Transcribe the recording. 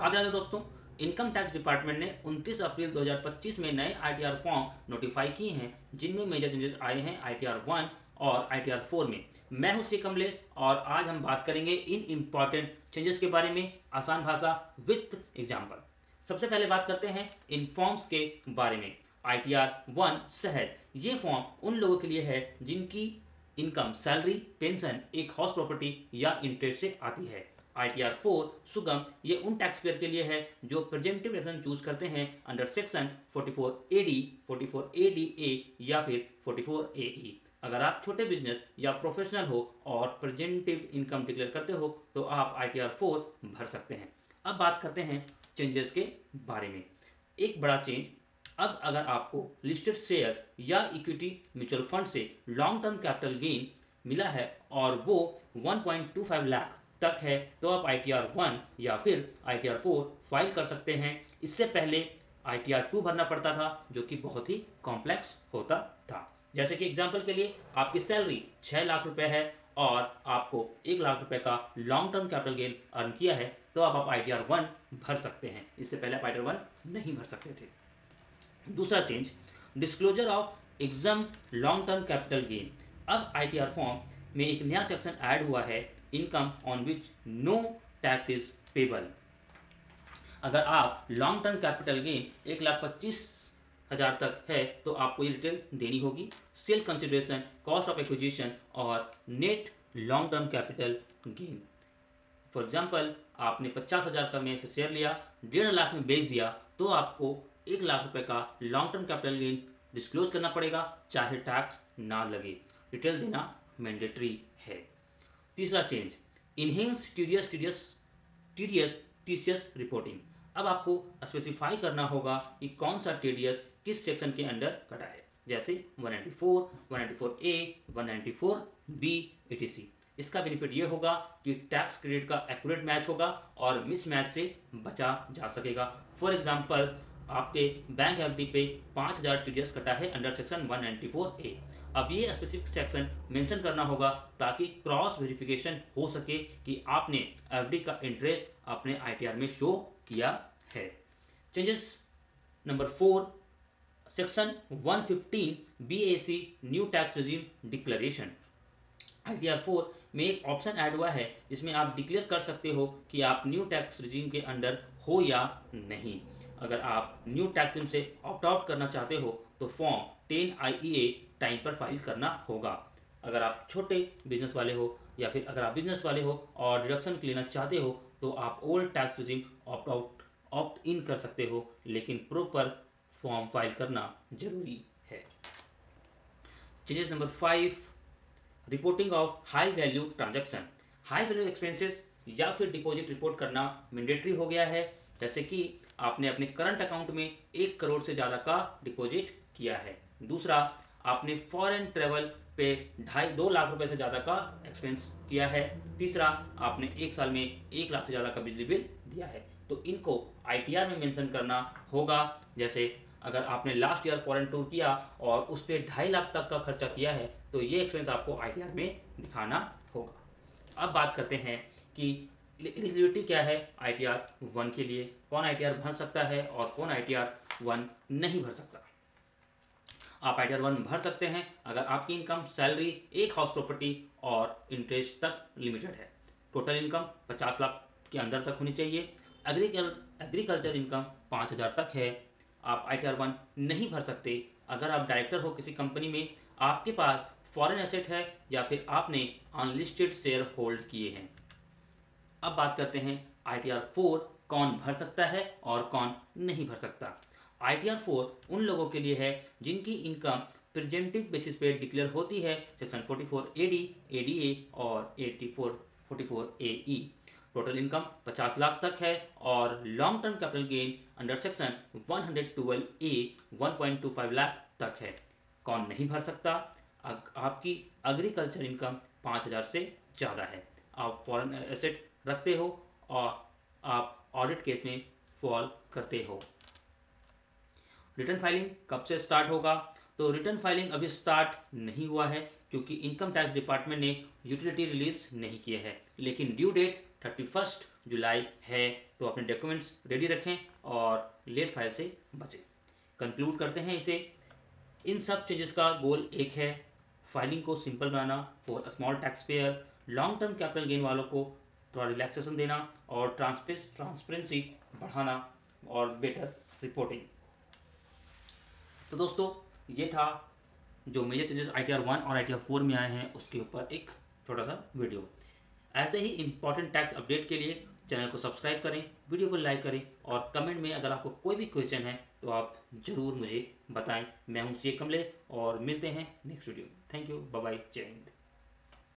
राधे राधे दोस्तों। Income tax department ने 29 अप्रैल 2025 में नए आईटीआर फॉर्म नोटिफाई किए हैं, जिनमें मेजर चेंजेस आए हैं आईटीआर 1 और आईटीआर 4 में। मैं हूं सी कमलेश और आज हम बात करेंगे इन इंपॉर्टेंट चेंजेस के बारे में आसान भाषा विथ एग्जाम्पल। सबसे पहले बात करते हैं इन फॉर्म्स के बारे में। आईटीआर 1 सहज, ये फॉर्म उन लोगों के लिए है जिनकी इनकम सैलरी, पेंशन, एक हाउस प्रॉपर्टी या इंटरेस्ट से आती है। आईटीआर 4 सुगम, ये उन टैक्स पेयर के लिए है जो प्रेजेंटिव एक्शन चूज करते हैं अंडर सेक्शन 44AD, 44ADA या फिर 44AE। अगर आप छोटे बिजनेस या प्रोफेशनल हो और प्रेजेंटिव इनकम डिक्लेयर करते हो तो आप आईटीआर 4 भर सकते हैं। अब बात करते हैं चेंजेस के बारे में। एक बड़ा चेंज, अब अगर आपको लिस्टेड शेयर्स या इक्विटी म्यूचुअल फंड से लॉन्ग टर्म कैपिटल गेन मिला है और वो 1.25 लाख तक है तो आप आईटीआर 1 या फिर आईटीआर 4 फाइल कर सकते हैं। इससे पहले आईटीआर 2 भरना पड़ता था जो कि बहुत ही कॉम्प्लेक्स होता था। जैसे कि एग्जांपल के लिए आपकी सैलरी 6 लाख रुपए है और आपको 1 लाख रुपए का long term capital gain earn किया है तो आप आईटीआर 1 भर सकते हैं। इससे पहले आप आईटीआर 1 नहीं भर सकते थे। दूसरा change, disclosure of exempt long term capital gain. अब आईटीआर फॉर्म में एक नया सेक्शन ऐड हुआ है, income on which no tax is payable. अगर आप लॉन्ग टर्म कैपिटल गेन 1,25,000 तक है तो आपको ये डिटेल देनी होगी। Sale consideration, cost of acquisition और net long term capital gain. For example, आपने 50,000 का में से शेयर लिया, 1.5 लाख में बेच दिया तो आपको 1 लाख रुपए का long term capital gain disclose करना पड़ेगा, चाहे टैक्स ना लगे। डिटेल देना मैंडेटरी है। तीसरा चेंज, इनहेंस टीडीएस रिपोर्टिंग। अब आपको स्पेसिफाई करना होगा कि कौन सा टीडीएस किस सेक्शन के अंडर कटा है, जैसे 194, 194A, 194B etc। इसका बेनिफिट ये होगा कि टैक्स क्रेडिट का एक्यूरेट मैच होगा और मिसमैच से बचा जा सकेगा। फॉर एग्जांपल, आपके बैंक एफडी पे 5,000 टीडीएस कटा है अंडर सेक्शन 194A। अब ये स्पेसिफिक सेक्शन मेंशन करना होगा ताकि क्रॉस वेरिफिकेशन हो सके कि आपने एफडी का इंटरेस्ट अपने आईटीआर में शो किया है। Changes number 4, section 115 BAC new tax regime declaration. ITR 4 में एक ऑप्शन ऐड हुआ है जिसमें आप डिक्लेयर कर सकते हो कि आप न्यू टैक्स रिजीम के अंडर हो या नहीं। अगर आप न्यू टैक्स रिजीम से ऑप्ट आउट करना चाहते हो तो फॉर्म 10 IEA टाइम पर फाइल करना होगा। अगर आप छोटे बिजनेस वाले हो या फिर अगर आप बिजनेस वाले हो और डिडक्शन लेना चाहते हो तो आप ओल्ड टैक्स रिजीम ऑप्ट इन कर सकते हो, लेकिन प्रॉपर फॉर्म फाइल करना जरूरी है। Changes number 5, reporting of high value transaction. High value expenses या फिर डिपॉजिट रिपोर्ट करना मैंडेटरी हो गया है। जैसे कि आपने अपने करंट अकाउंट में 1 करोड़ से ज़्यादा का डिपॉजिट किया है। दूसरा, आपने फॉरेन ट्रेवल पे 2.5 लाख रुपए से ज़्यादा का एक्सपेंस किया है। तीसरा, आपने एक साल में 1 लाख से ज़्यादा का बिजली बिल दिया है तो इनको आईटीआर में मेंशन करना होगा। जैसे अगर आपने लास्ट ईयर फॉरेन टूर किया और उस पर 2.5 लाख तक का खर्चा किया है तो ये एक्सपेंस आपको आईटीआर में दिखाना होगा। अब बात करते हैं कि एलिजिबिलिटी क्या है आईटीआर 1 के लिए, कौन आईटीआर भर सकता है और कौन आईटीआर 1 नहीं भर सकता। आप आईटीआर 1 भर सकते हैं अगर आपकी इनकम, सैलरी, एक हाउस प्रॉपर्टी और इंटरेस्ट तक लिमिटेड है। टोटल इनकम 50 लाख के अंदर तक होनी चाहिए। एग्रीकल्चर इनकम 5,000 तक है। आप आईटीआर 1 नहीं भर सकते अगर आप डायरेक्टर हो किसी कंपनी में, आपके पास फॉरेन एसेट है या फिर आपने अनलिस्टेड शेयर होल्ड किए हैं। अब बात करते हैं आईटीआर 4 कौन भर सकता है और कौन नहीं भर सकता। आईटीआर 4 उन लोगों के लिए है जिनकी इनकम प्रेजेंटिव बेसिस पे डिक्लेयर होती है सेक्शन 44AD, ADA और 44AE। टोटल इनकम 50 लाख तक है और long term capital gain under section 112A 1.25 lakh तक है। कौन नहीं भर सकता? आपकी एग्रीकल्चर इनकम 5,000 से ज़्यादा है, आप फॉरेन एसेट रखते हो और आप ऑडिट केस में फॉल करते हो। रिटर्न फाइलिंग कब से स्टार्ट होगा? तो रिटर्न फाइलिंग अभी स्टार्ट नहीं हुआ है क्योंकि इनकम टैक्स डिपार्टमेंट ने यूटिलिटी रिलीज नहीं किया है, लेकिन ड्यू डेट 31 जुलाई है तो अपने डॉक्यूमेंट्स रेडी रखें और लेट फाइल से बचें। कंक्लूड करते हैं इसे। इन सब चेंजेस का गोल एक है, फाइलिंग को simple banana for a small tax payer, long term capital gain वालों को थोड़ा रिलैक्सेशन देना और ट्रांसपेरेंसी बढ़ाना और बेटर रिपोर्टिंग। तो दोस्तों ये था जो मेजर चेंजेस ITR 1 और ITR 4 में आए हैं उसके ऊपर एक छोटा सा वीडियो। ऐसे ही इंपॉर्टेंट टैक्स अपडेट के लिए चैनल को सब्सक्राइब करें, वीडियो को लाइक करें और कमेंट में अगर आपको कोई भी क्वेश्चन है तो आप ज़रूर मुझे बताएं। मैं हूं CA कमलेश और मिलते हैं next video. Thank you, bye bye, जय हिंद।